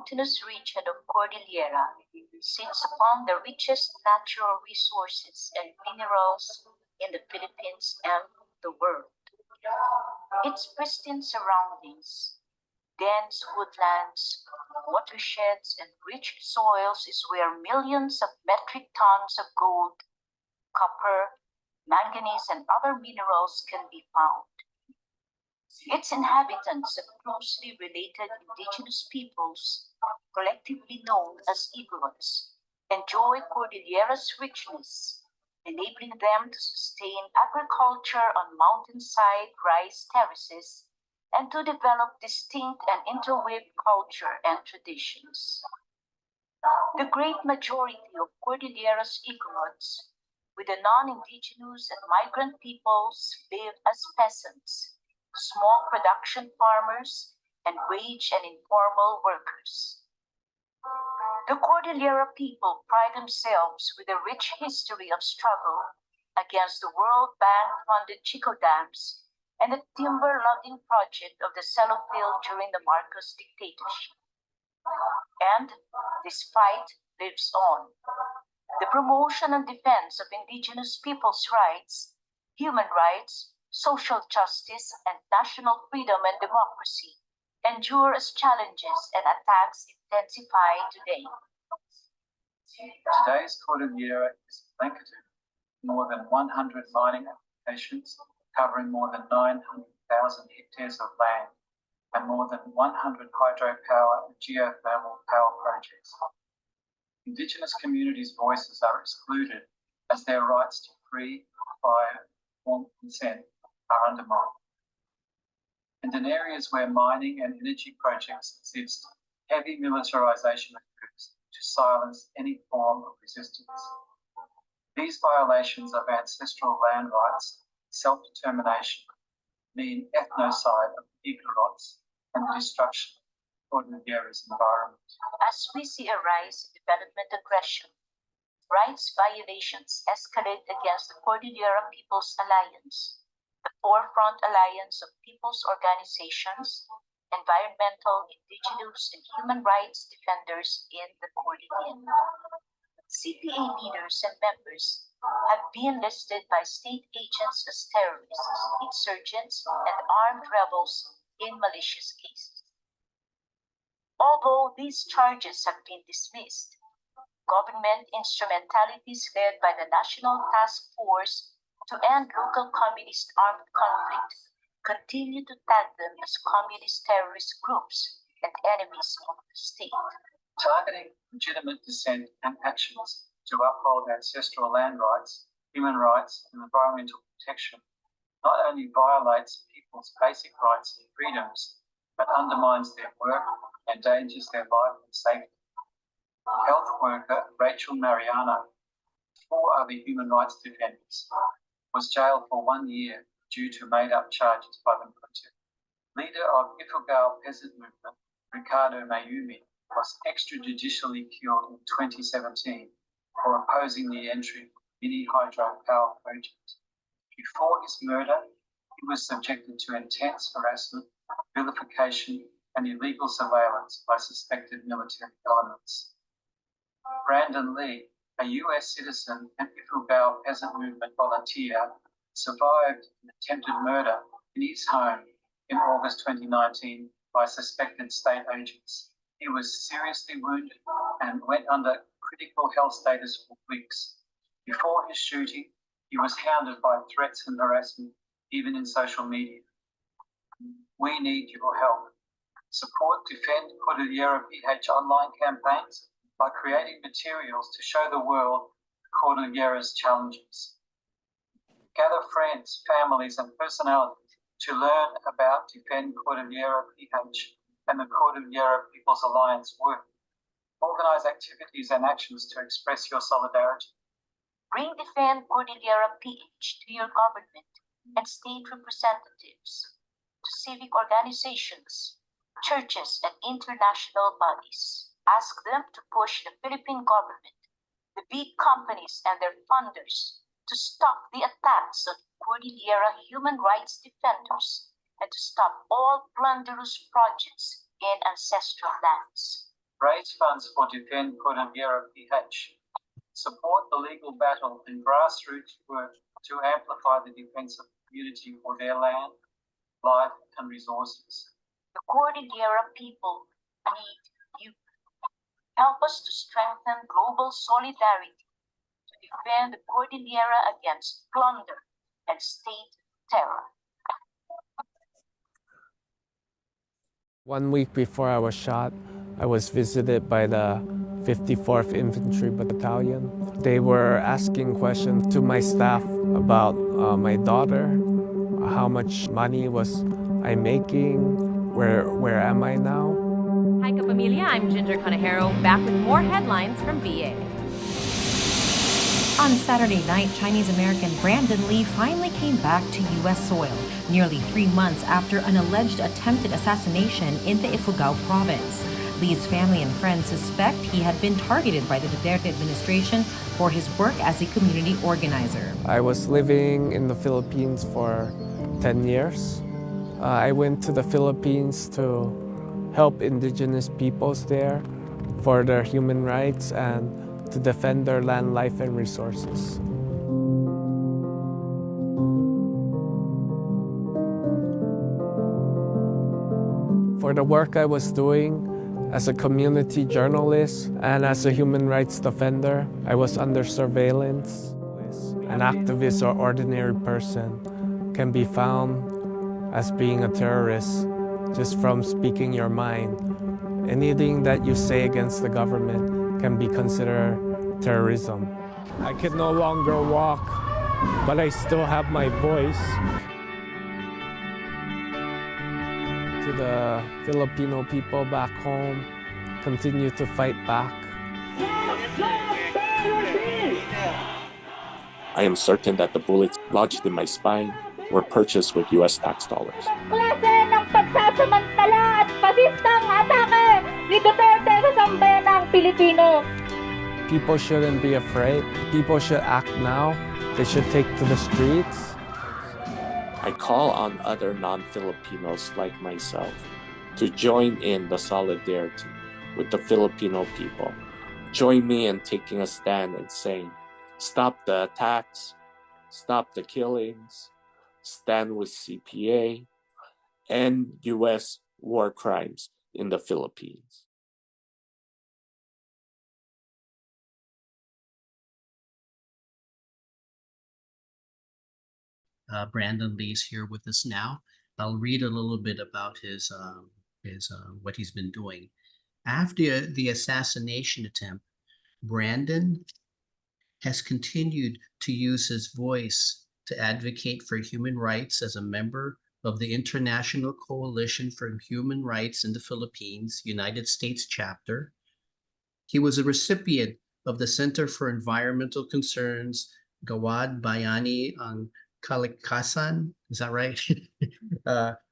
mountainous region of Cordillera sits upon the richest natural resources and minerals in the Philippines and the world. Its pristine surroundings, dense woodlands, watersheds, and rich soils is where millions of metric tons of gold, copper, manganese, and other minerals can be found. Its inhabitants are closely related indigenous peoples, collectively known as Igorots, enjoy Cordillera's richness, enabling them to sustain agriculture on mountainside rice terraces and to develop distinct and interweaved culture and traditions. The great majority of Cordillera's Igorots, with the non-indigenous and migrant peoples, live as peasants, small production farmers, and wage and informal workers. The Cordillera people pride themselves with a rich history of struggle against the World Bank-funded Chico dams and the timber logging project of the Cello Field during the Marcos dictatorship. And this fight lives on. The promotion and defense of indigenous people's rights, human rights, social justice, and national freedom and democracy endure as challenges and attacks intensify today. Today's Cordillera is blanketed with more than 100 mining applications covering more than 900,000 hectares of land and more than 100 hydropower and geothermal power projects. Indigenous communities' voices are excluded as their rights to free, prior, informed consent are undermined. And in areas where mining and energy projects exist, heavy militarization occurs to silence any form of resistance. These violations of ancestral land rights, self-determination, mean ethnocide of the Igorots and the destruction of Cordillera's environment. As we see a rise in development aggression, rights violations escalate against the Cordillera Peoples Alliance, the forefront alliance of people's organizations, environmental, indigenous, and human rights defenders in the Cordillera. CPA leaders and members have been listed by state agents as terrorists, insurgents, and armed rebels in malicious cases. Although these charges have been dismissed, government instrumentalities led by the National Task Force to End Local Communist Armed Conflict continue to tag them as communist terrorist groups and enemies of the state. Targeting legitimate dissent and actions to uphold ancestral land rights, human rights, and environmental protection not only violates people's basic rights and freedoms, but undermines their work and endangers their life and safety. Health worker Rachel Mariano, 4 other human rights defenders, was jailed for 1 year due to made-up charges by the military. Leader of Ifugao Peasant Movement, Ricardo Mayumi, was extrajudicially killed in 2017 for opposing the entry of the mini hydro power project. Before his murder, he was subjected to intense harassment, vilification, and illegal surveillance by suspected military elements. Brandon Lee, a US citizen and Ifugao Peasant Movement volunteer, survived an attempted murder in his home in August 2019 by suspected state agents. He was seriously wounded and went under critical health status for weeks. Before his shooting, he was hounded by threats and harassment, even in social media. We need your help. Support Defend Cordillera PH online campaigns by creating materials to show the world Cordillera's challenges. Gather friends, families, and personalities to learn about Defend Cordillera PH and the Cordillera Peoples Alliance work. Organize activities and actions to express your solidarity. Bring Defend Cordillera PH to your government and state representatives, to civic organizations, churches, and international bodies. Ask them to push the Philippine government, the big companies and their funders to stop the attacks on Cordillera human rights defenders and to stop all plunderous projects in ancestral lands. raise funds for Defend Cordillera PH, support the legal battle and grassroots work to amplify the defense of the community for their land, life, and resources. The Cordillera people need you. Help us to strengthen global solidarity to defend the Cordillera against plunder and state terror. 1 week before I was shot, I was visited by the 54th Infantry Battalion. They were asking questions to my staff about my daughter, how much money was I making, where am I now? Hi Kapamilya, I'm Ginger Conejero, back with more headlines from VA. On Saturday night, Chinese-American Brandon Lee finally came back to U.S. soil, nearly 3 months after an alleged attempted assassination in the Ifugao province. Lee's family and friends suspect he had been targeted by the Duterte administration for his work as a community organizer. I was living in the Philippines for 10 years. I went to the Philippines to help indigenous peoples there for their human rights and to defend their land, life, and resources. For the work I was doing as a community journalist and as a human rights defender, I was under surveillance. An activist or ordinary person can be found as being a terrorist just from speaking your mind. Anything that you say against the government can be considered terrorism. I can no longer walk, but I still have my voice. To the Filipino people back home, continue to fight back. I am certain that the bullets lodged in my spine were purchased with US tax dollars. Klase ng pagsasamantala at pasistang atake ni Duterte sa sambayanang Pilipino. People shouldn't be afraid. People should act now. They should take to the streets. I call on other non-Filipinos like myself to join in the solidarity with the Filipino people. Join me in taking a stand and saying, stop the attacks, stop the killings, stand with CPA, and US war crimes in the Philippines. Brandon Lee's here with us now. I'll read a little bit about his what he's been doing. After the assassination attempt, Brandon has continued to use his voice to advocate for human rights as a member of the International Coalition for Human Rights in the Philippines, United States chapter. He was a recipient of the Center for Environmental Concerns Gawad Bayani ang Kalikasan, is that right?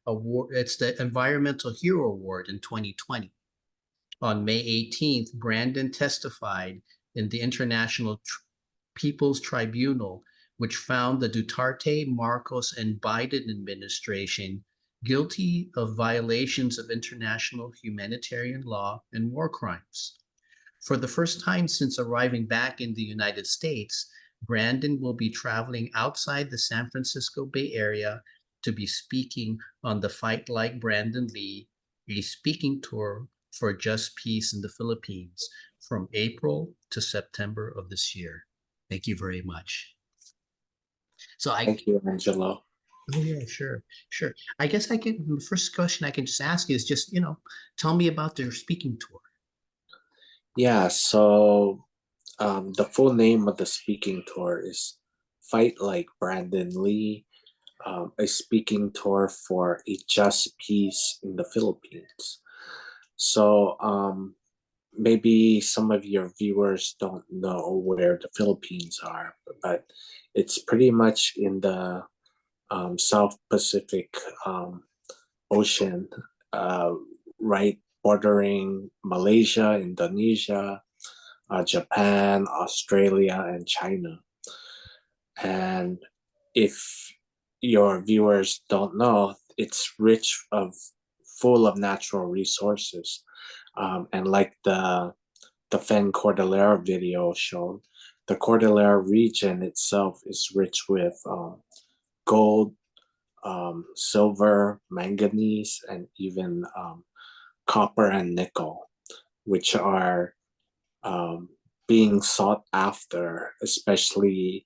Award. It's the Environmental Hero Award in 2020. On May 18th, Brandon testified in the International Peoples Tribunal, which found the Duterte, Marcos, and Biden administration guilty of violations of international humanitarian law and war crimes. For the first time since arriving back in the United States, Brandon will be traveling outside the San Francisco Bay Area to be speaking on the Fight Like Brandon Lee, a speaking tour for just peace in the Philippines from April to September of this year. Thank you very much. Thank you, Angelo. Oh yeah, sure. I guess the first question I can just ask you is just, tell me about their speaking tour. Yeah, so the full name of the speaking tour is Fight Like Brandon Lee, a speaking tour for a just peace in the Philippines. So maybe some of your viewers don't know where the Philippines are, but it's pretty much in the South Pacific Ocean, right bordering Malaysia, Indonesia, Japan, Australia, and China. And if your viewers don't know, it's full of natural resources. And like the Fen Cordillera video showed, the Cordillera region itself is rich with gold, silver, manganese, and even copper and nickel, which are being sought after, especially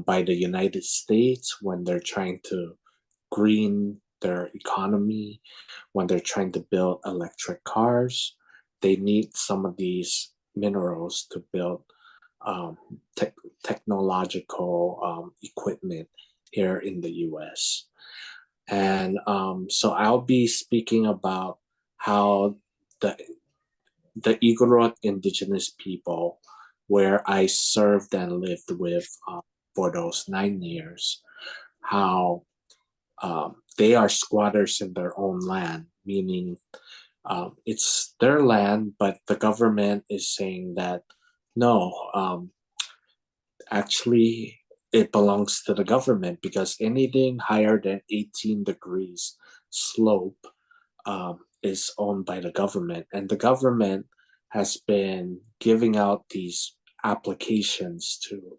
by the United States when they're trying to green their economy, when they're trying to build electric cars. They need some of these minerals to build um, technological equipment here in the US. And so I'll be speaking about how the Igorot Indigenous people, where I served and lived with for those 9 years, how they are squatters in their own land, meaning it's their land, but the government is saying that no, actually it belongs to the government because anything higher than 18 degrees slope is owned by the government. And the government has been giving out these applications to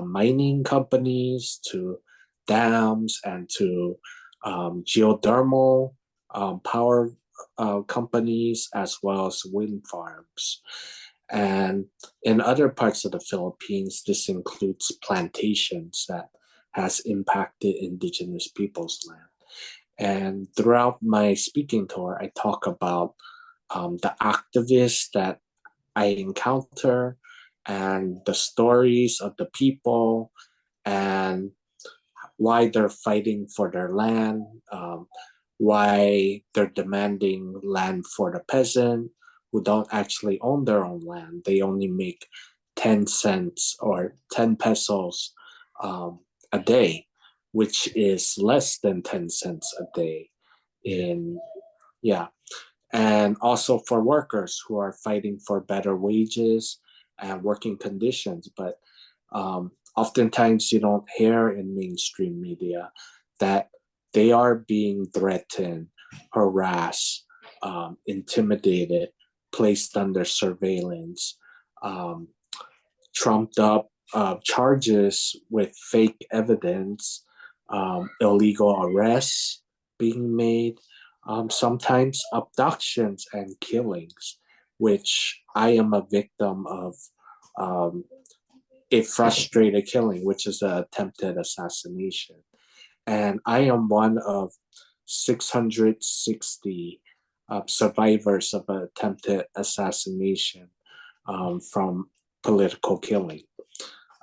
mining companies, to dams, and to geothermal power companies, as well as wind farms. And in other parts of the Philippines, this includes plantations that has impacted indigenous people's land. And throughout my speaking tour, I talk about the activists that I encounter and the stories of the people and why they're fighting for their land, why they're demanding land for the peasant who don't actually own their own land. They only make 10 cents or 10 pesos a day, which is less than 10 cents a day in, yeah. And also for workers who are fighting for better wages and working conditions. But oftentimes you don't hear in mainstream media that they are being threatened, harassed, intimidated, placed under surveillance, trumped up charges with fake evidence, illegal arrests being made, sometimes abductions and killings, which I am a victim of a frustrated killing, which is an attempted assassination. And I am one of 660 survivors of an attempted assassination from political killing.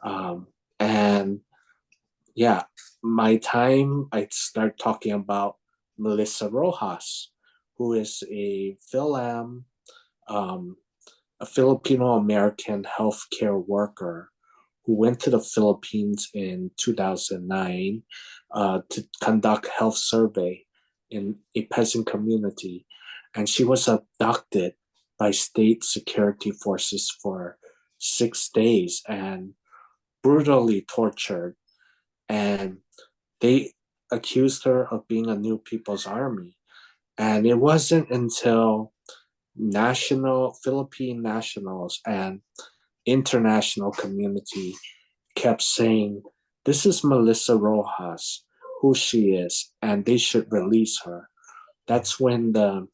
And yeah, my time, I start talking about Melissa Rojas, who is a a Filipino American healthcare worker who went to the Philippines in 2009 to conduct health survey in a peasant community. And she was abducted by state security forces for 6 days and brutally tortured. And they accused her of being a new people's army. And it wasn't until Philippine nationals and international community kept saying, this is Melissa Rojas, who she is, and they should release her. That's when the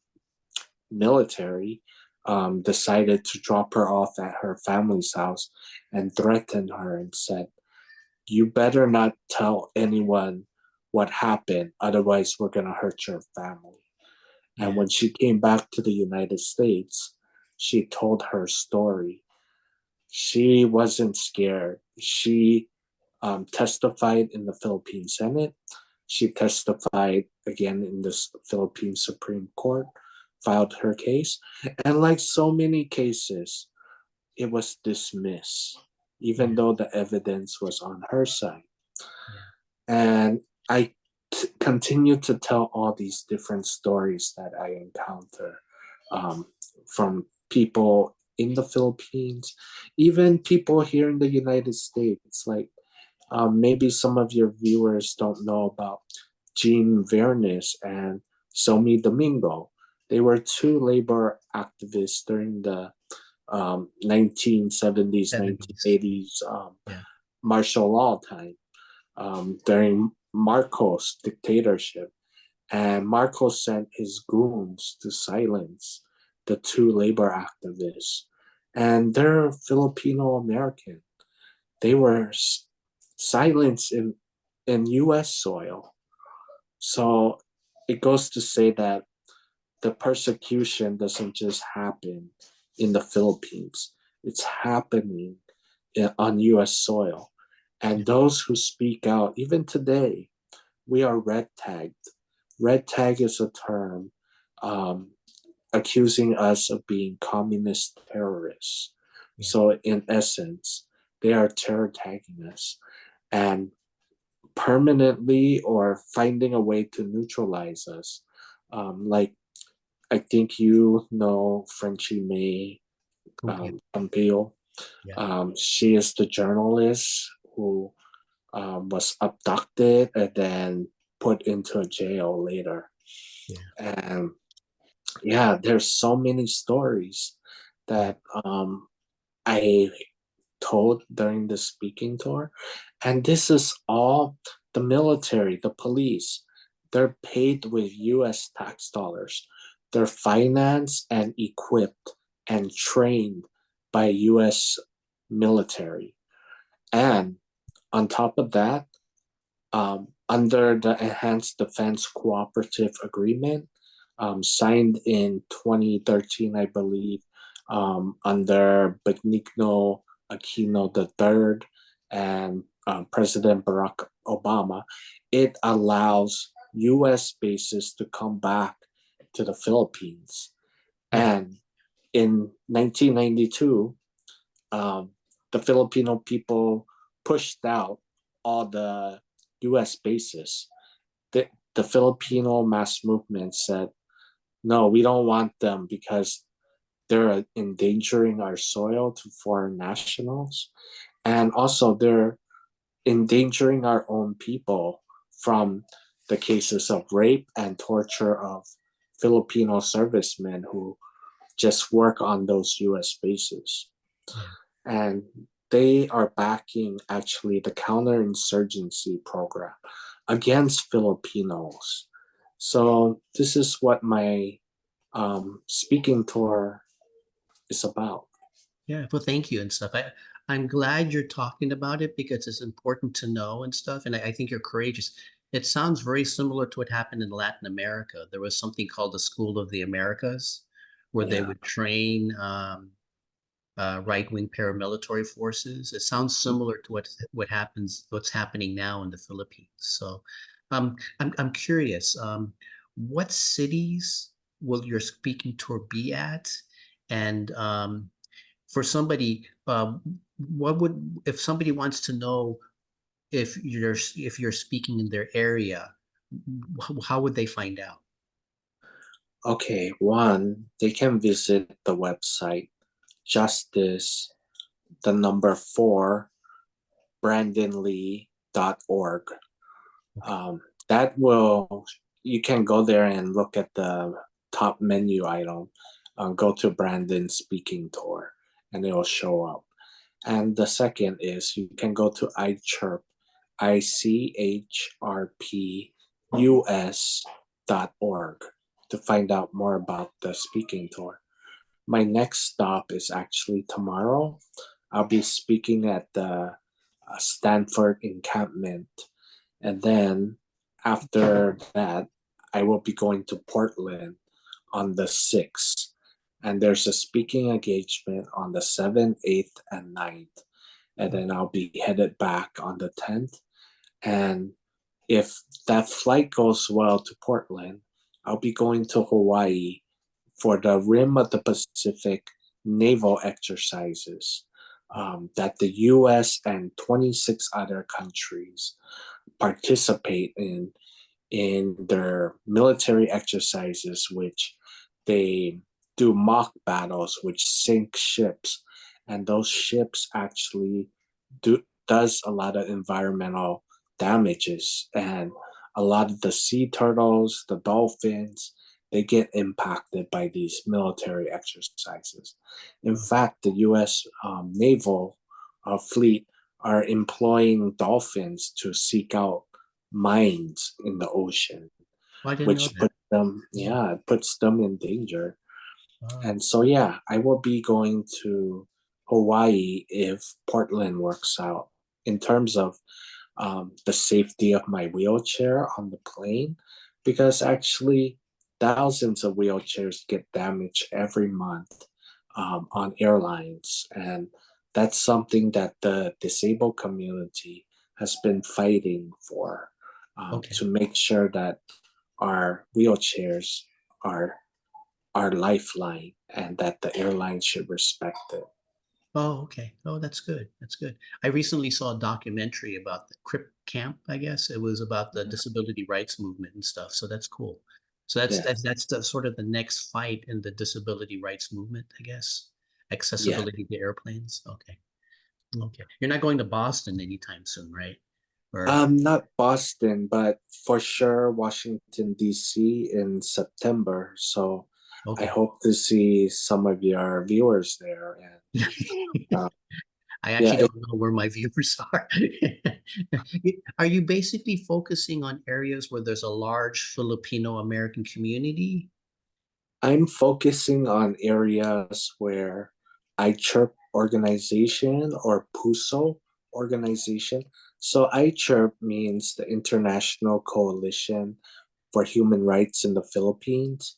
military decided to drop her off at her family's house and threatened her and said, you better not tell anyone what happened, otherwise we're going to hurt your family. And when she came back to the United States, she told her story. She wasn't scared. She testified in the Philippine Senate. She testified again in the Philippine Supreme Court, filed her case. And like so many cases, it was dismissed, even though the evidence was on her side. And I continue to tell all these different stories that I encounter from people in the Philippines, even people here in the United States. Like maybe some of your viewers don't know about Jean Vernis and Somi Domingo. They were two labor activists during the 1970s, 1980s Yeah. martial law time, during Marcos' dictatorship. And Marcos sent his goons to silence the two labor activists. And they're Filipino American. They were silenced in US soil. So it goes to say that the persecution doesn't just happen in the Philippines, it's happening on US soil. And those who speak out, even today, we are red tagged. Red tag is a term accusing us of being communist terrorists. Yeah. So, in essence, they are terror tagging us and permanently or finding a way to neutralize us. Like, I think you know Frenchie May Pompeo. Yeah. She is the journalist who was abducted and then put into a jail later. Yeah. And yeah, there's so many stories that I told during the speaking tour. And this is all the military, the police. They're paid with US tax dollars. They're financed and equipped and trained by US military. And on top of that, under the Enhanced Defense Cooperative Agreement, signed in 2013, I believe, under Benigno Aquino III and President Barack Obama, it allows US bases to come back to the Philippines. And in 1992, the Filipino people pushed out all the US bases. The Filipino mass movement said, no, we don't want them because they're endangering our soil to foreign nationals. And also, they're endangering our own people from the cases of rape and torture of Filipino servicemen who just work on those US bases. And they are backing actually the counterinsurgency program against Filipinos. So this is what my speaking tour is about. Yeah, well, thank you and stuff. I'm glad you're talking about it because it's important to know and stuff. And I think you're courageous. It sounds very similar to what happened in Latin America. There was something called the School of the Americas, where they would train right-wing paramilitary forces. It sounds similar to what's happening now in the Philippines. So, I'm curious. What cities will your speaking tour be at? And for somebody, what would if somebody wants to know if you're speaking in their area, how would they find out? Okay, one, they can visit the website justice, the number 4, brandonlee.org. That will, you can go there and look at the top menu item, go to Brandon's speaking tour, and it will show up. And the second is you can go to iChirp, ICHRPUS.org to find out more about the speaking tour. My next stop is actually tomorrow. I'll be speaking at the Stanford encampment. And then after that, I will be going to Portland on the 6th. And there's a speaking engagement on the 7th, 8th, and 9th. And then I'll be headed back on the 10th. And if that flight goes well to Portland, I'll be going to Hawaii for the Rim of the Pacific naval exercises that the US and 26 other countries participate in their military exercises, which they do mock battles which sink ships, and those ships actually does a lot of environmental damages, and a lot of the sea turtles, the dolphins, they get impacted by these military exercises. In fact, the U.S. Naval fleet are employing dolphins to seek out mines in the ocean, Well, I didn't know which that. puts them in danger. Wow. And so, yeah, I will be going to Hawaii if Portland works out. In terms of the safety of my wheelchair on the plane, because actually thousands of wheelchairs get damaged every month on airlines. And that's something that the disabled community has been fighting for, Okay. to make sure that our wheelchairs are our lifeline and that the airline should respect it. Oh, okay. Oh, that's good. That's good. I recently saw a documentary about the Crip Camp, I guess. It was about the disability rights movement and stuff. So that's cool. So that's the sort of the next fight in the disability rights movement, I guess. Yeah. Accessibility to airplanes. Okay. Okay. You're not going to Boston anytime soon, right? Or Not Boston, but for sure Washington, D.C. in September. So I okay. hope to see some of your viewers there. And uh, I yeah, actually don't know where my viewers are. Are you basically focusing on areas where there's a large Filipino American community? I'm focusing on areas where iChirp organization or PUSO organization. So iChirp means the International Coalition for Human Rights in the Philippines.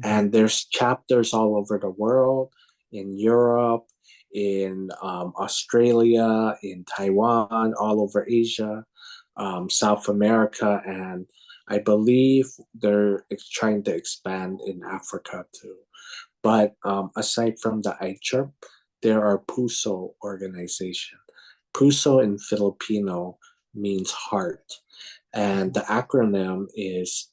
And there's chapters all over the world, in Europe, in Australia, in Taiwan, all over Asia, South America, and I believe they're trying to expand in Africa too. But aside from the iChirp, there are PUSO organization. PUSO in Filipino means heart, and the acronym is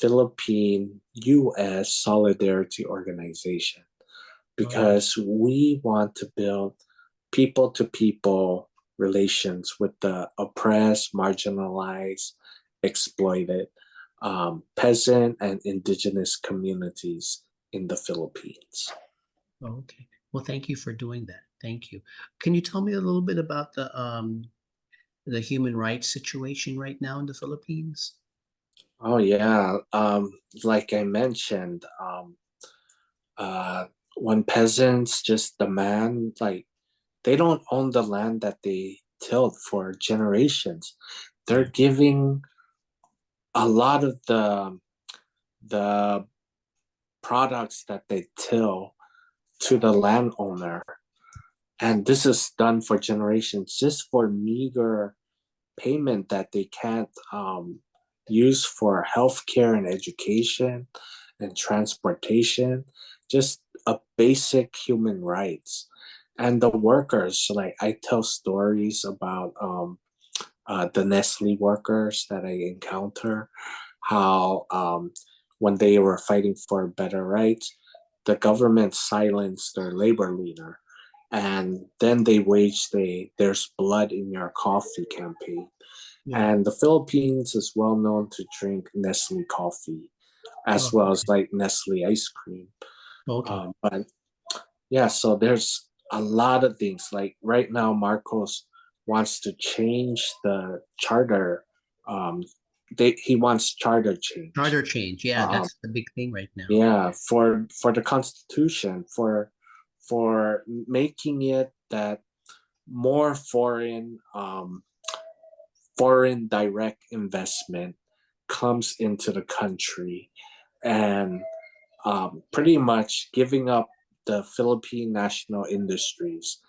Philippine U.S. Solidarity Organization, because we want to build people to people relations with the oppressed, marginalized, exploited peasant and indigenous communities in the Philippines. Oh, okay. Well, thank you for doing that. Thank you. Can you tell me a little bit about the human rights situation right now in the Philippines? Oh yeah, like I mentioned, uh, when peasants just demand, like, they don't own the land that they tilled for generations. They're giving a lot of the products that they till to the landowner, and this is done for generations just for meager payment that they can't use for healthcare and education and transportation, just a basic human rights. And the workers, like, I tell stories about the Nestle workers that I encounter, how when they were fighting for better rights, the government silenced their labor leader. And then they waged a "there's blood in your coffee" campaign. Yeah. And the Philippines is well known to drink Nestle coffee, as Oh, well as like Nestle ice cream. okay. But yeah, so there's a lot of things. Like right now, Marcos wants to change the charter. Um, he wants charter change. Charter change. Yeah, Um, that's the big thing right now. yeah, for the Constitution, for making it that more foreign direct investment comes into the country, and pretty much giving up the Philippine national industries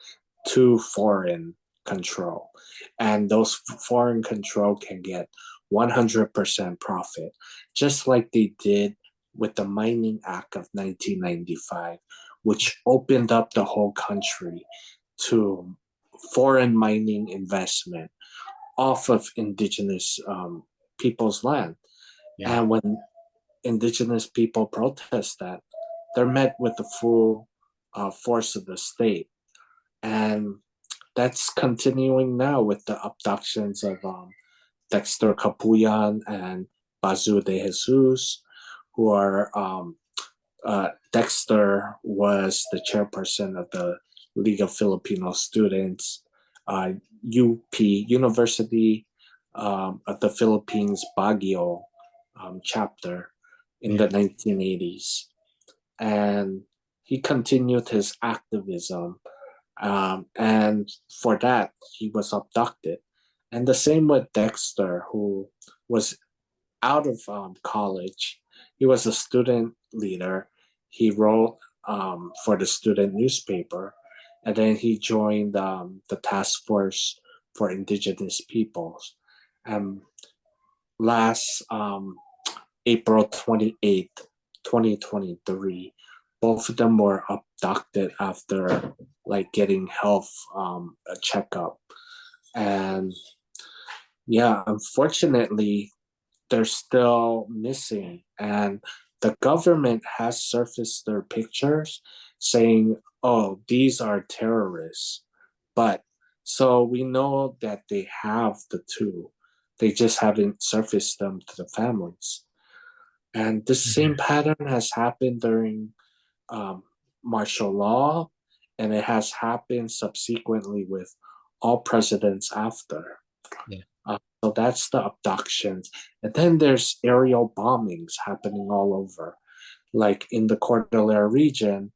to foreign control. And those foreign control can get 100% profit, just like they did with the Mining Act of 1995, which opened up the whole country to foreign mining investment off of indigenous people's land. Yeah. And when indigenous people protest that, they're met with the full force of the state. And that's continuing now with the abductions of Dexter Capuyan and Bazu de Jesus, who are Dexter was the chairperson of the League of Filipino Students, UP, University of the Philippines Baguio chapter in the 1980s. And he continued his activism. And for that, he was abducted. And the same with Dexter, who was out of college. He was a student leader. He wrote for the student newspaper, and then he joined the task force for indigenous peoples. And last April 28th, 2023, both of them were abducted after like getting health a checkup. And yeah, unfortunately, they're still missing. And the government has surfaced their pictures saying, oh, these are terrorists. But so we know that they have the two. They just haven't surfaced them to the families. And this same pattern has happened during martial law, and it has happened subsequently with all presidents after. Yeah. So that's the abductions. And then there's aerial bombings happening all over. Like in the Cordillera region,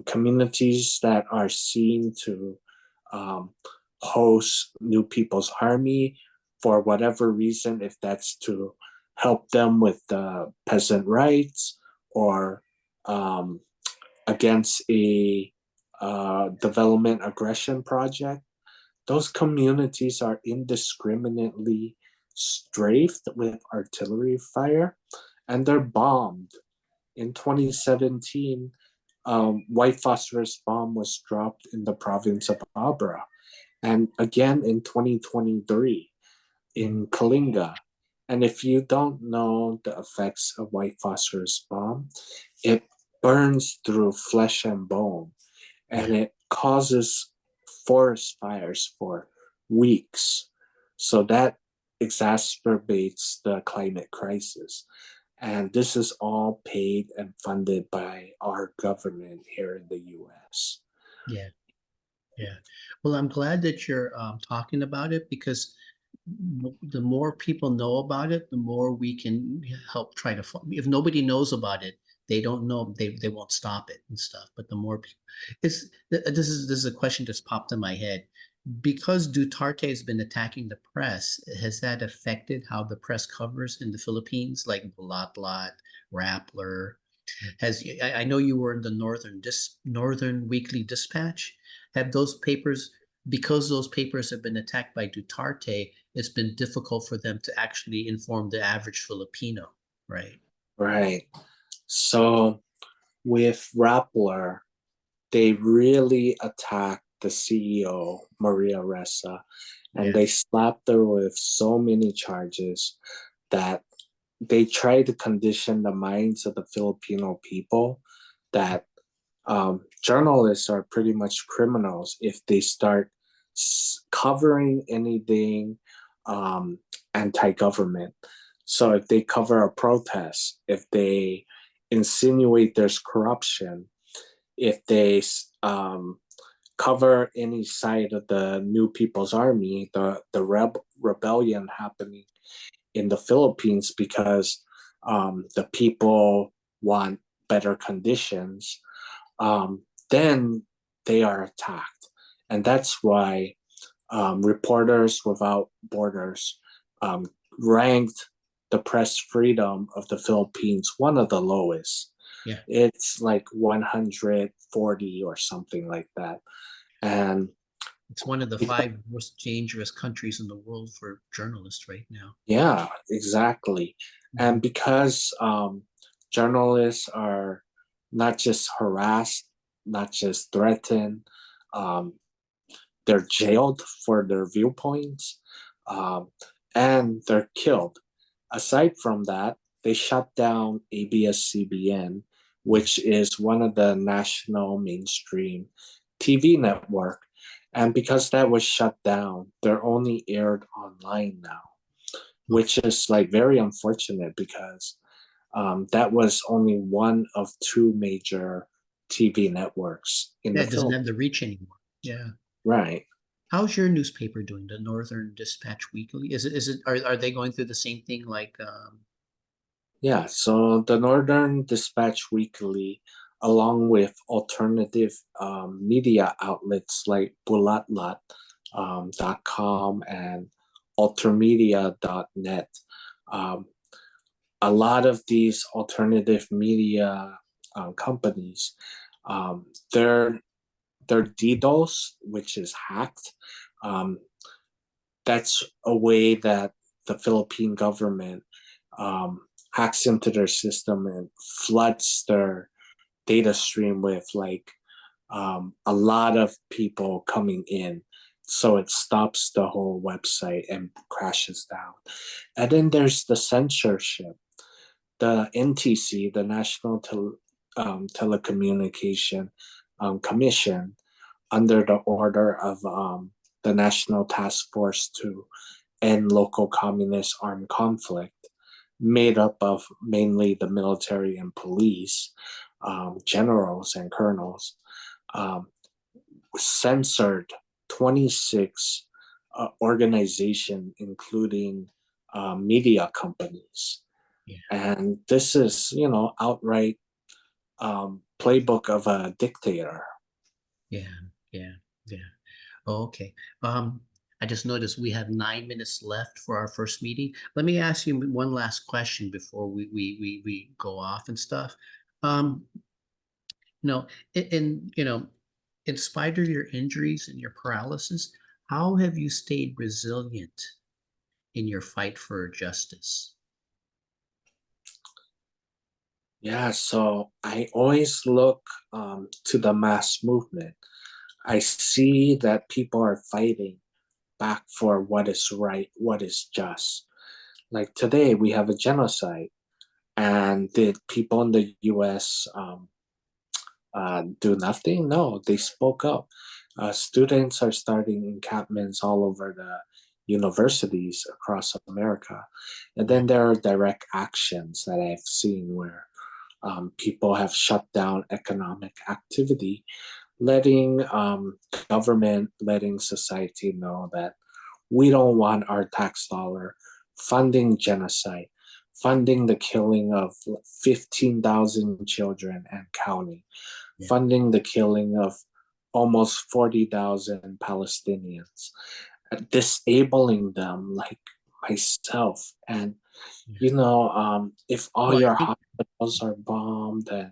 communities that are seen to host New People's Army for whatever reason, if that's to help them with the peasant rights or against a development aggression project, those communities are indiscriminately strafed with artillery fire, and they're bombed. In 2017, white phosphorus bomb was dropped in the province of Abra, and again in 2023 in Kalinga. And if you don't know the effects of white phosphorus bomb, it burns through flesh and bone, and it causes forest fires for weeks. So that exacerbates the climate crisis. And this is all paid and funded by our government here in the US. Yeah. Yeah. Well, I'm glad that you're talking about it, because the more people know about it, the more we can help try to, if nobody knows about it, they don't know, they won't stop it and stuff. But the more people, this is a question that's popped in my head. Because Duterte has been attacking the press, has that affected how the press covers in the Philippines, like Blat Blat, Rappler? I know you were in the Northern Weekly Dispatch. Have those papers, because those papers have been attacked by Duterte, it's been difficult for them to actually inform the average Filipino, right? Right. So with Rappler, they really attacked the CEO, Maria Ressa, and they slapped her with so many charges that they try to condition the minds of the Filipino people that journalists are pretty much criminals if they start covering anything anti-government. So if they cover a protest, if they insinuate there's corruption, if they cover any side of the New People's Army, the rebellion happening in the Philippines because the people want better conditions, then they are attacked. And that's why Reporters Without Borders ranked the press freedom of the Philippines one of the lowest. Yeah. It's like 140 or something like that. And it's one of the 5 most dangerous countries in the world for journalists right now. Yeah, exactly. And because journalists are not just harassed, not just threatened, they're jailed for their viewpoints, and they're killed. Aside from that, they shut down ABS-CBN, which is one of the national mainstream TV network. And because that was shut down, they're only aired online now, which is like very unfortunate because that was only one of two major TV networks in Yeah, the it doesn't have Philippines. the reach anymore. Yeah. Right. How's your newspaper doing? The Northern Dispatch Weekly? Are they going through the same thing like Yeah, so the Northern Dispatch Weekly, along with alternative media outlets like bulatlat .com and altermedia.net, um, a lot of these alternative media companies, um, their DDoS, which is hacked, um, that's a way that the Philippine government um, hacks into their system and floods their data stream with like a lot of people coming in. So it stops the whole website and crashes down. And then there's the censorship. The NTC, the National Telecommunication Commission, under the order of the National Task Force to End Local Communist Armed Conflict, made up of mainly the military and police, generals and colonels, um, censored 26 organizations, including media companies. Yeah. And this is, outright playbook of a dictator. Yeah, yeah. Oh, okay. I just noticed we have 9 minutes left for our first meeting. Let me ask you one last question before we go off and stuff. Um, in spite of your injuries and your paralysis, how have you stayed resilient in your fight for justice? Yeah, so I always look to the mass movement. I see that people are fighting back for what is right, what is just. Like today, we have a genocide, and did people in the U.S. Do nothing? No, they spoke up. Students are starting encampments all over the universities across America. And then there are direct actions that I've seen where people have shut down economic activity, letting government, letting society know that we don't want our tax dollar funding genocide, funding the killing of 15,000 children and counting, funding the killing of almost 40,000 Palestinians, disabling them like myself. And, if all your hospitals are bombed and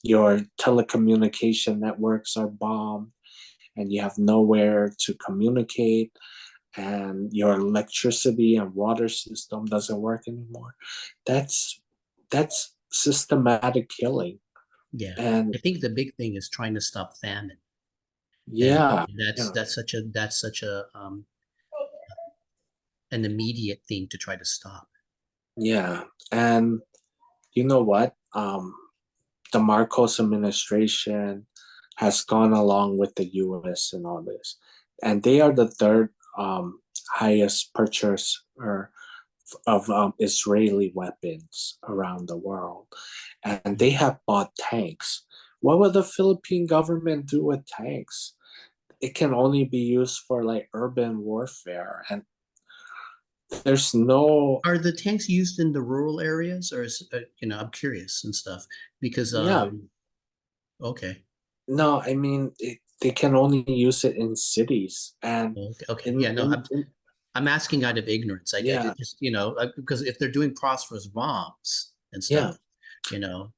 your telecommunication networks are bombed and you have nowhere to communicate and your electricity and water system doesn't work anymore, that's systematic killing. Yeah, And I think the big thing is trying to stop famine. yeah, And that's such a an immediate thing to try to stop. yeah. And you know what? The Marcos administration has gone along with the US and all this. And they are the third highest purchaser of Israeli weapons around the world. And they have bought tanks. What will the Philippine government do with tanks? It can only be used for like urban warfare. And there's no. Are the tanks used in the rural areas, or I'm curious and stuff because Yeah. Okay. No, I mean, they can only use it in cities. And Okay. Yeah, no, I'm asking out of ignorance. I Yeah. just, because if they're doing phosphorus bombs and Yeah. stuff, you know,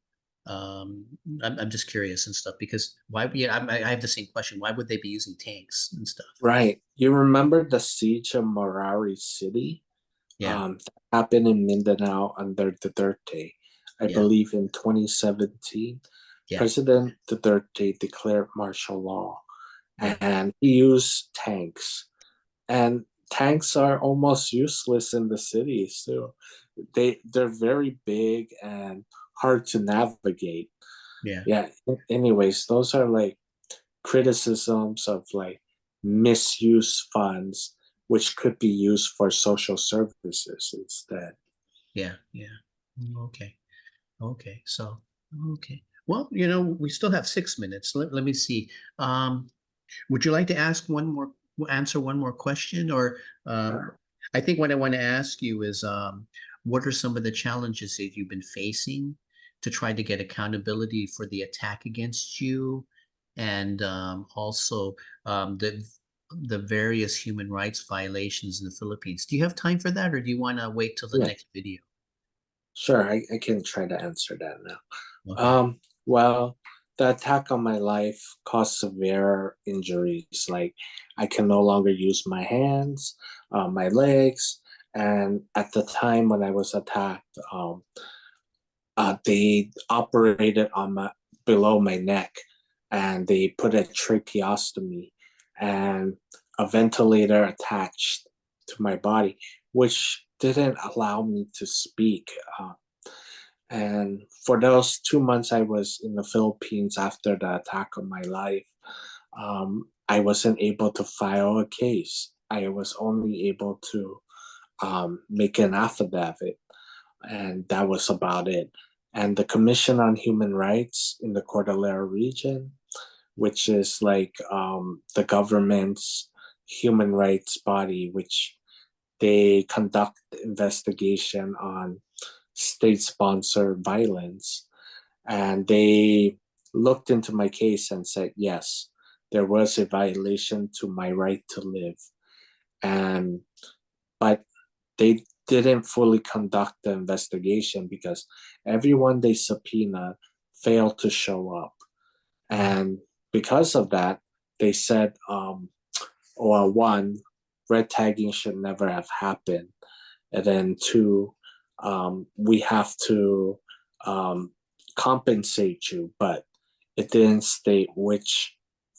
I'm just curious and stuff because why? Yeah, I have the same question. Why would they be using tanks and stuff? Right. You remember the siege of Marari City? Yeah. That happened in Mindanao under Duterte, I Yeah. believe in 2017. Yeah. President Duterte declared martial law, and he used tanks. And tanks are almost useless in the cities too. They're very big and hard to navigate. Yeah. Yeah. Anyways, those are like criticisms of like misuse funds, which could be used for social services instead. Yeah. Yeah. Okay. Okay. So, okay. Well, you know, we still have 6 minutes. Let me see. Would you like to ask answer one more question? Or I think what I want to ask you is, what are some of the challenges that you've been facing to try to get accountability for the attack against you, and also the various human rights violations in the Philippines? Do you have time for that, or do you want to wait till the Yeah, next video? sure. I can try to answer that now. Okay. Well, the attack on my life caused severe injuries. Like I can no longer use my hands, my legs, and at the time when I was attacked, they operated on my below my neck, and they put a tracheostomy and a ventilator attached to my body, which didn't allow me to speak. And for those 2 months I was in the Philippines after the attack on my life, I wasn't able to file a case. I was only able to make an affidavit, and that was about it. And the Commission on Human Rights in the Cordillera region, which is like the government's human rights body, which they conduct investigation on state-sponsored violence, and they looked into my case and said yes, there was a violation to my right to live, and but they didn't fully conduct the investigation because everyone they subpoenaed failed to show up. And because of that, they said, well, one, red tagging should never have happened. And then two, we have to compensate you, but it didn't state which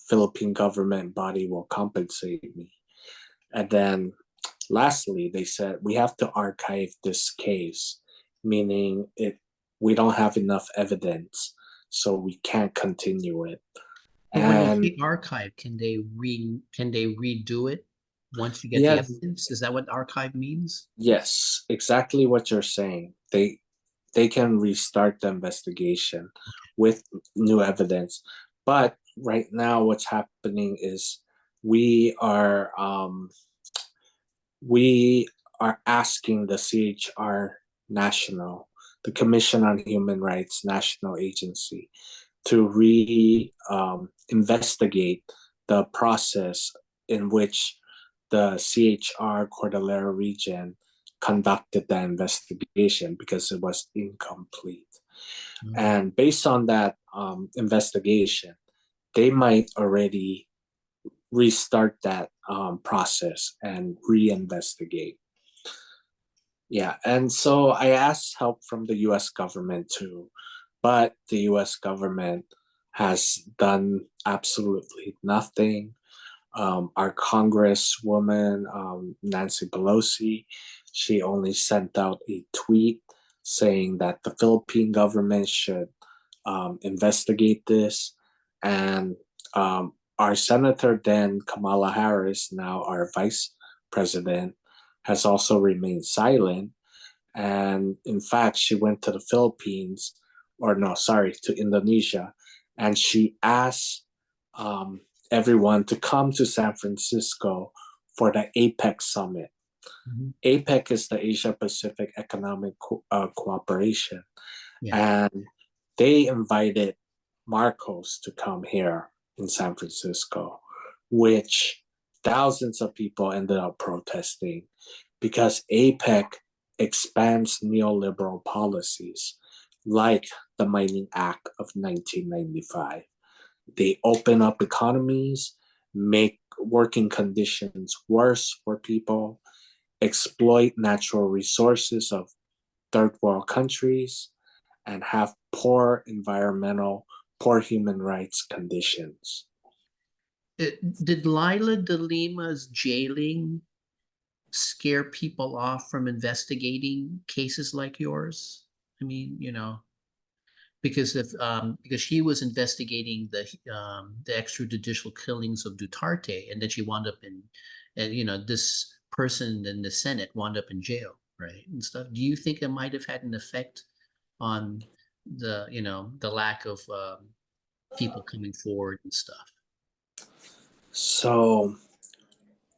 Philippine government body will compensate me. And then lastly, they said we have to archive this case, meaning we don't have enough evidence, so we can't continue it. But when you And say archive, can they redo it once you get the yeah, evidence? Is that what archive means? yes, exactly what you're saying. They can restart the investigation with new evidence. But right now what's happening is we are um, we are asking the CHR National, the Commission on Human Rights National Agency, to investigate the process in which the CHR Cordillera region conducted the investigation because it was incomplete. And based on that investigation, they might already restart that process and reinvestigate. Yeah, and so I asked help from the US government too, but the US government has done absolutely nothing. Our Congresswoman, Nancy Pelosi, she only sent out a tweet saying that the Philippine government should investigate this. And our Senator then, Kamala Harris, now our Vice President, has also remained silent. And in fact, she went to the Philippines, or no, sorry, to Indonesia, and she asked everyone to come to San Francisco for the APEC summit. APEC is the Asia Pacific Economic Cooperation. Yeah. And they invited Marcos to come here in San Francisco, which thousands of people ended up protesting because APEC expands neoliberal policies like the Mining Act of 1995. They open up economies, make working conditions worse for people, exploit natural resources of third world countries, and have poor environmental, poor human rights conditions. Did Lila de Lima's jailing scare people off from investigating cases like yours? I mean, you know, because she was investigating the extrajudicial killings of Duterte, and then she wound up in, and you know, this person in the Senate wound up in jail. right, and stuff. Do you think it might have had an effect on the lack of people coming forward and stuff? So,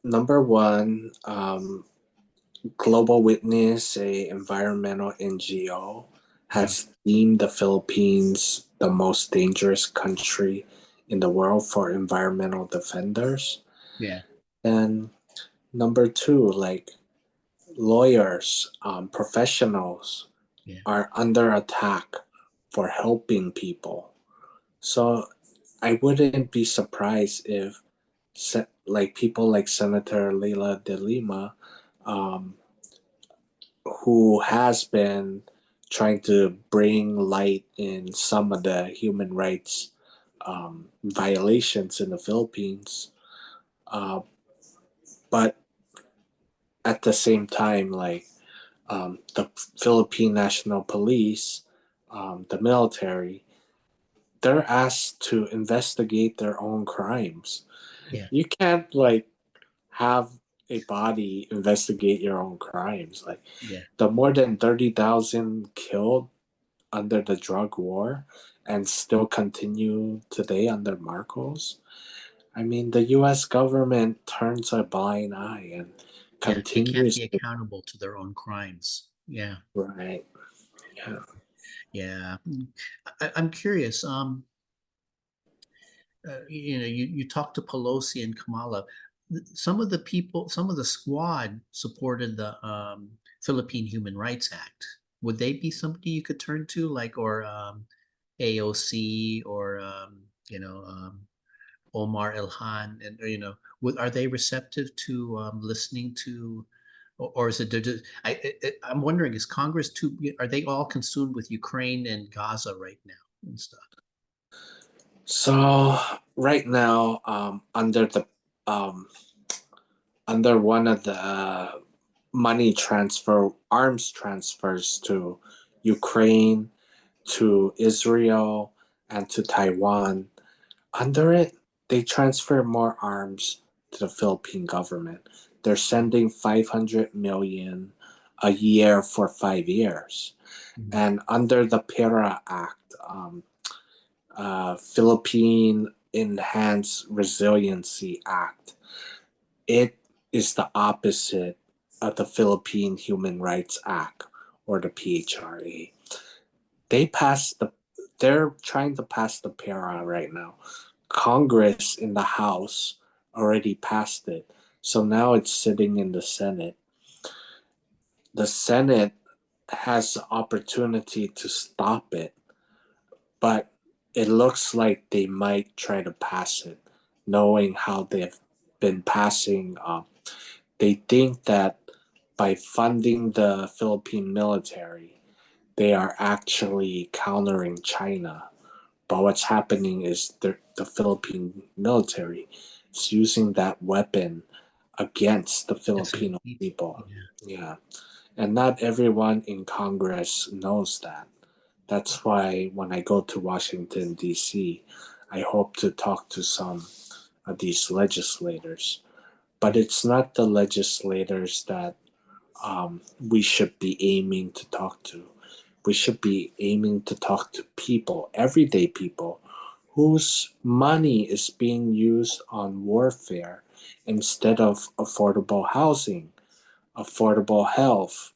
number one, Global Witness, a environmental NGO, has deemed the Philippines the most dangerous country in the world for environmental defenders. Yeah, And number two, like lawyers, professionals yeah, are under attack for helping people. So I wouldn't be surprised if like people like Senator Leila de Lima, um, who has been trying to bring light in some of the human rights violations in the Philippines. Uh, but at the same time, like the Philippine National Police, the military, they're asked to investigate their own crimes. yeah, You can't like have a body investigate your own crimes. Like yeah, the more than 30,000 killed under the drug war and still continue today under Marcos. I mean, the US government turns a blind eye and yeah. They can't continues be to. accountable to their own crimes. Yeah, Right. Yeah. yeah. I'm curious. You talked to Pelosi and Kamala. Some of the people, some of the squad supported the Philippine Human Rights Act. Would they be somebody you could turn to, like, or AOC, or Omar Ilhan, and are they receptive to listening to, or is it I'm wondering, is Congress too? Are they all consumed with Ukraine and Gaza right now and stuff? So right now, um, under one of the arms transfers to Ukraine, to Israel, and to Taiwan. Under it, they transfer more arms to the Philippine government. They're sending 500 million a year for 5 years. Mhm. And under the PERA Act, Philippine Enhanced Resiliency Act, it is the opposite of the Philippine Human Rights Act or the PHRA. They passed the they're trying to pass the PERA right now. Congress in the House already passed it. So now it's sitting in the Senate. The Senate has the opportunity to stop it, but it looks like they might try to pass it, knowing how they've been passing. They think that by funding the Philippine military, they are actually countering China. But what's happening is the Philippine military is using that weapon against the That's a Filipino people. people. Yeah. Yeah. And not everyone in Congress knows that. That's why when I go to Washington, D.C., I hope to talk to some of these legislators. But it's not the legislators that we should be aiming to talk to. We should be aiming to talk to people, everyday people, whose money is being used on warfare instead of affordable housing, affordable health,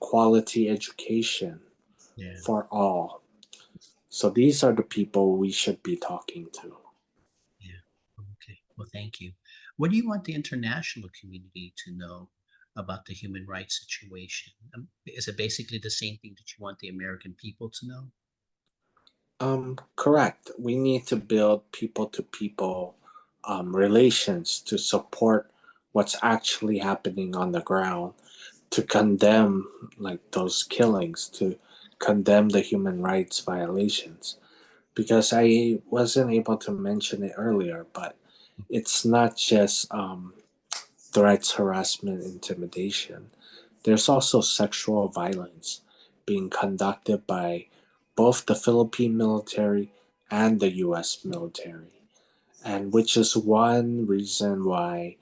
quality education Yeah. for all. So these are the people we should be talking to. Yeah. Okay. Well, thank you. What do you want the international community to know about the human rights situation? Is it basically the same thing that you want the American people to know? Correct. We need to build people to people relations to support what's actually happening on the ground, to condemn like those killings, to condemn the human rights violations. Because I wasn't able to mention it earlier, but it's not just threats, harassment, intimidation. There's also sexual violence being conducted by both the Philippine military and the US military, and which is one reason why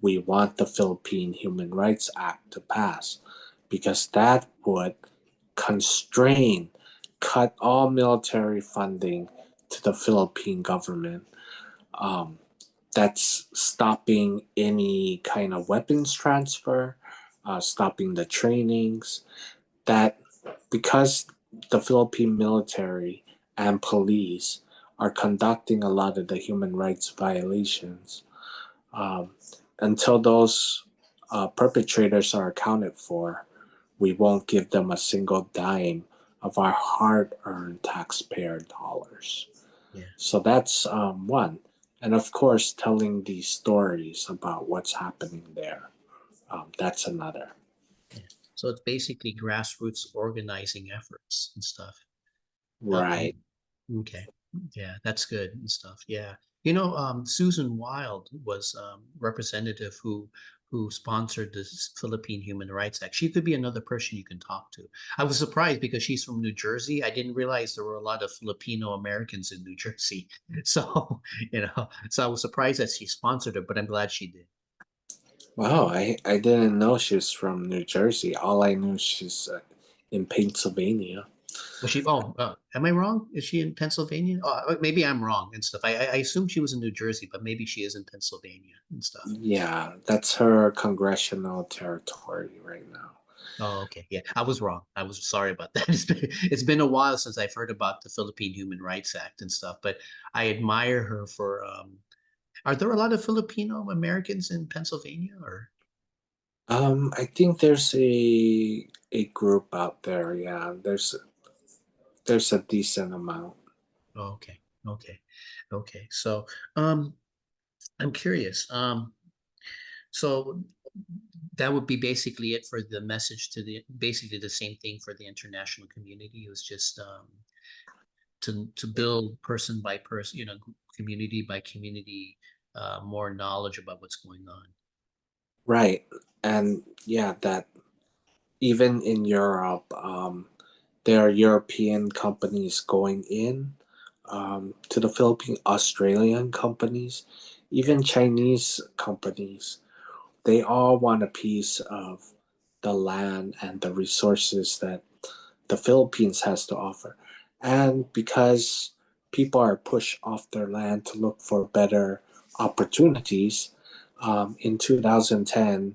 we want the Philippine Human Rights Act to pass, because that would constrain, cut all military funding to the Philippine government. Um, that's stopping any kind of weapons transfer, stopping the trainings. That because the Philippine military and police are conducting a lot of the human rights violations, um, until those perpetrators are accounted for, we won't give them a single dime of our hard-earned taxpayer dollars. Yeah. So that's one. And of course, telling these stories about what's happening there. That's another. Yeah. So it's basically grassroots organizing efforts and stuff. Right. Okay. Yeah, that's good and stuff. Yeah. Susan Wild was representative who sponsored this Philippine Human Rights Act. She could be another person you can talk to. I was surprised because she's from New Jersey. I didn't realize there were a lot of Filipino Americans in New Jersey. So, so I was surprised that she sponsored it, but I'm glad she did. Wow, I didn't know she's from New Jersey. All I knew she's in Pennsylvania. Was she? Oh, am I wrong? Is she in Pennsylvania? Oh, maybe I'm wrong and stuff. I assume she was in New Jersey, but maybe she is in Pennsylvania and stuff. Yeah, that's her congressional territory right now. Oh, okay. Yeah, I was wrong. I was sorry about that. It's been a while since I've heard about the Philippine Human Rights Act and stuff, but I admire her for. Are there a lot of Filipino Americans in Pennsylvania, or? I think there's a group out there. Yeah, there's a decent amount. Oh, okay. So, I'm curious. So that would be basically it for the message to basically the same thing for the international community. It was just to build person by person, community by community, more knowledge about what's going on. Right, and yeah, that even in Europe, there are European companies going in to the Philippine, Australian companies, even Chinese companies. They all want a piece of the land and the resources that the Philippines has to offer. And because people are pushed off their land to look for better opportunities, in 2010,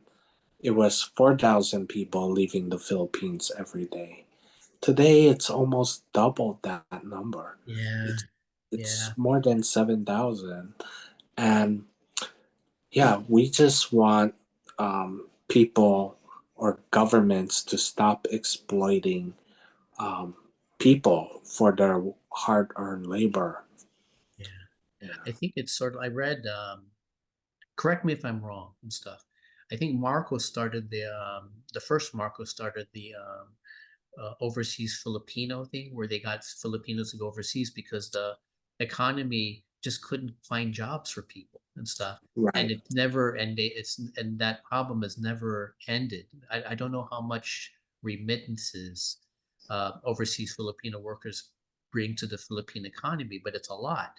it was 4,000 people leaving the Philippines every day. Today, it's almost double that number. Yeah, It's yeah, more than 7,000. And yeah, we just want people or governments to stop exploiting um, people for their hard-earned labor. yeah. Yeah. I think it's sort of. I read. Correct me if I'm wrong and stuff. I think Marcos started the first Marcos started the overseas Filipino thing where they got Filipinos to go overseas because the economy just couldn't find jobs for people and stuff. And Right. it never and that problem has never ended. I don't know how much remittances overseas Filipino workers bring to the Philippine economy, but it's a lot.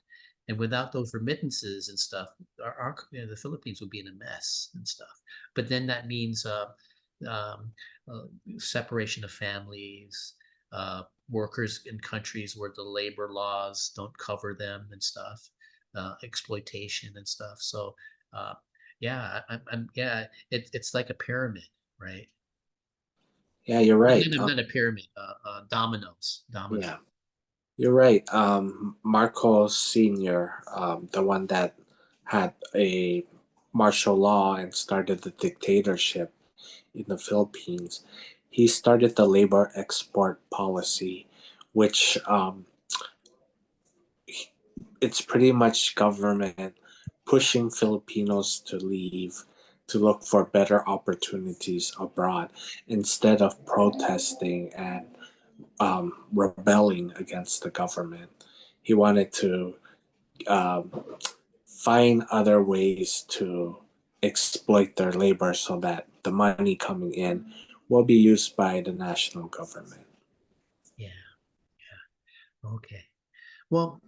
And without those remittances and stuff, the Philippines would be in a mess and stuff. But then that means um, separation of families, workers in countries where the labor laws don't cover them and stuff, exploitation and stuff. So, yeah, yeah, it's like a pyramid, right? Yeah, you're right. Not a pyramid, dominoes, Yeah, you're right. Marcos Sr., the one that had a martial law and started the dictatorship in the Philippines, he started the labor export policy, which it's pretty much government pushing Filipinos to leave to look for better opportunities abroad instead of protesting and rebelling against the government. He wanted to um, find other ways to exploit their labor so that the money coming in will be used by the national government. Yeah, yeah. Okay. Well,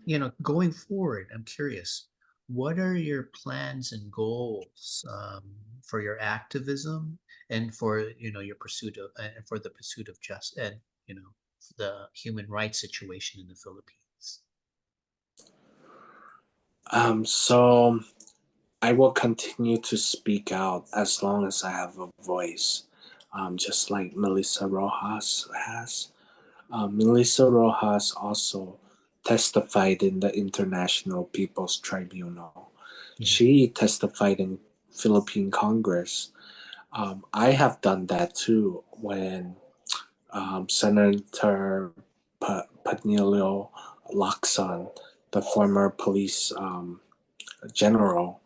going forward, I'm curious. what are your plans and goals for your activism and for your pursuit of and for the pursuit of justice and the human rights situation in the Philippines? So I will continue to speak out as long as I have a voice, just like Melissa Rojas has. Melissa Rojas also testified in the International People's Tribunal. Yeah. She testified in Philippine Congress. I have done that too when Senator Padnilio Lacson, the former police general,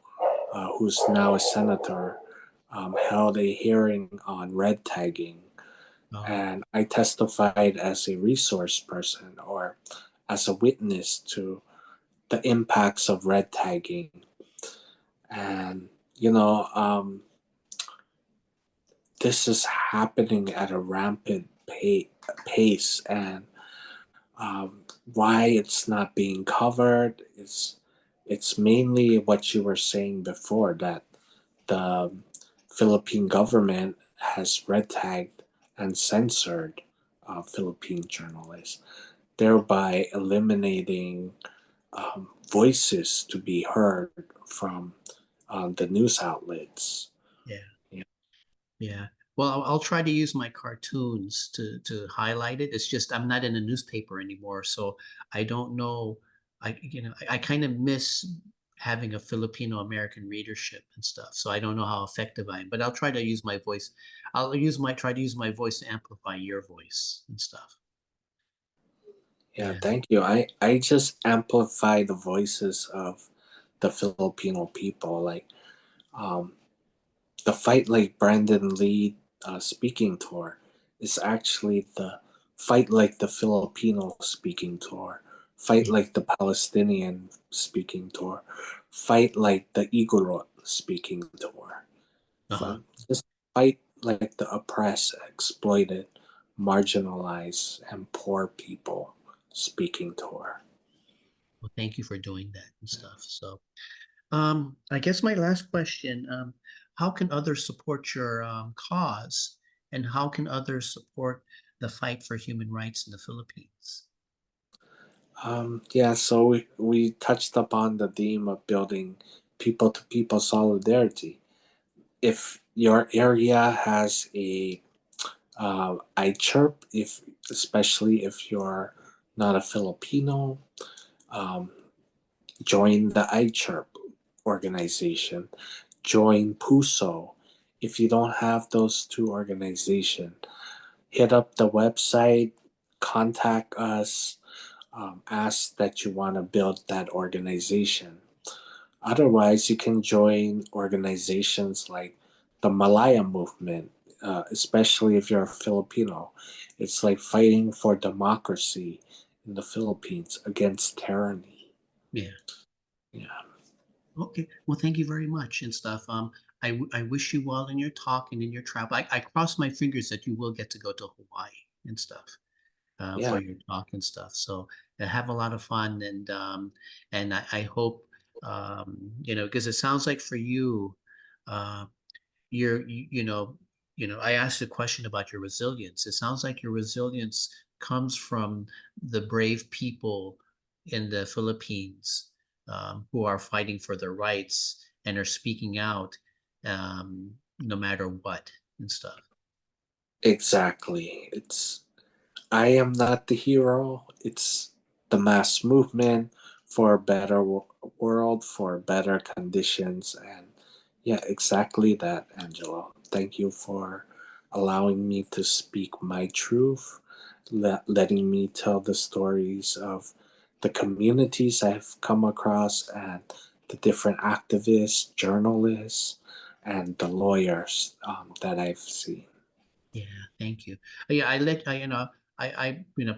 who's now a senator, held a hearing on red tagging. And I testified as a resource person or as a witness to the impacts of red tagging. And, this is happening at a rampant pace. And why it's not being covered is it's mainly what you were saying before, that the Philippine government has red tagged and censored Philippine journalists, thereby eliminating voices to be heard from the news outlets. Yeah. Yeah. Yeah. Well, I'll try to use my cartoons to highlight it. It's just I'm not in a newspaper anymore, so I don't know. I kind of miss having a Filipino American readership and stuff. So I don't know how effective I am, but I'll try to use my voice. Try to use my voice to amplify your voice and stuff. Yeah, Yeah. thank you. I just amplify the voices of the Filipino people. Like um, the Fight Like Brandon Lee speaking tour is actually the Fight Like the Filipino speaking tour, Fight Yeah. Like the Palestinian speaking tour, Fight Like the Igorot speaking tour. Uh-huh. Just fight like the oppressed, exploited, marginalized, and poor people speaking tour. Well, thank you for doing that and stuff. So, I guess my last question, how can others support your cause and how can others support the fight for human rights in the Philippines? Yeah, so we touched upon the theme of building people to people solidarity. If your area has a iChirp, if especially if you're not a Filipino, um, join the iChirp organization. Join PUSO. If you don't have those two organizations, hit up the website, contact us, ask that you want to build that organization. Otherwise, you can join organizations like the Malaya movement, especially if you're a Filipino. It's like fighting for democracy in the Philippines against tyranny. Yeah. Yeah. Okay. Well, thank you very much and stuff. I wish you well in your talk and in your travel. I cross my fingers that you will get to go to Hawaii and stuff for Yeah. your talk and stuff. So have a lot of fun and I hope because it sounds like for you, uh, you're I asked a question about your resilience. It sounds like your resilience comes from the brave people in the Philippines who are fighting for their rights and are speaking out no matter what and stuff. Exactly. I am not the hero. It's the mass movement for a better world, for better conditions. And yeah, exactly that, Angelo. Thank you for allowing me to speak my truth, letting me tell the stories of the communities I've come across and the different activists, journalists, and the lawyers that I've seen. Yeah, thank you. Yeah,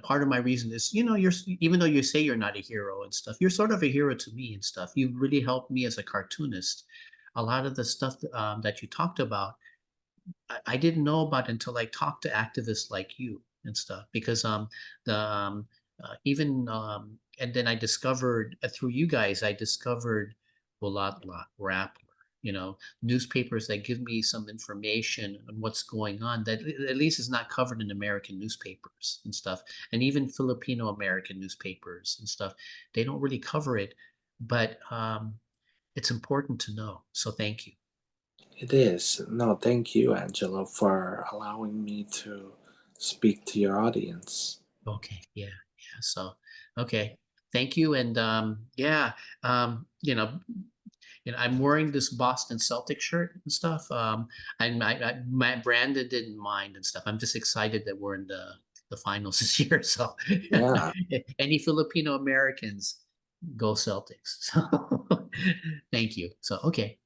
part of my reason is, you're even though you say you're not a hero and stuff, you're sort of a hero to me and stuff. You really helped me as a cartoonist. A lot of the stuff that you talked about, I didn't know about until I talked to activists like you and stuff because the even and then I discovered through you guys I discovered Bulatla, Rappler, newspapers that give me some information on what's going on that at least is not covered in American newspapers and stuff. And even Filipino American newspapers and stuff, they don't really cover it, but it's important to know. So thank you. It is. No, thank you, Angelo, for allowing me to speak to your audience. Okay, yeah. So, okay, thank you. And yeah, I'm wearing this Boston Celtic shirt and stuff. And my Brandon didn't mind and stuff. I'm just excited that we're in the finals this year. So, Yeah. any Filipino Americans, go Celtics. So, thank you. So, okay.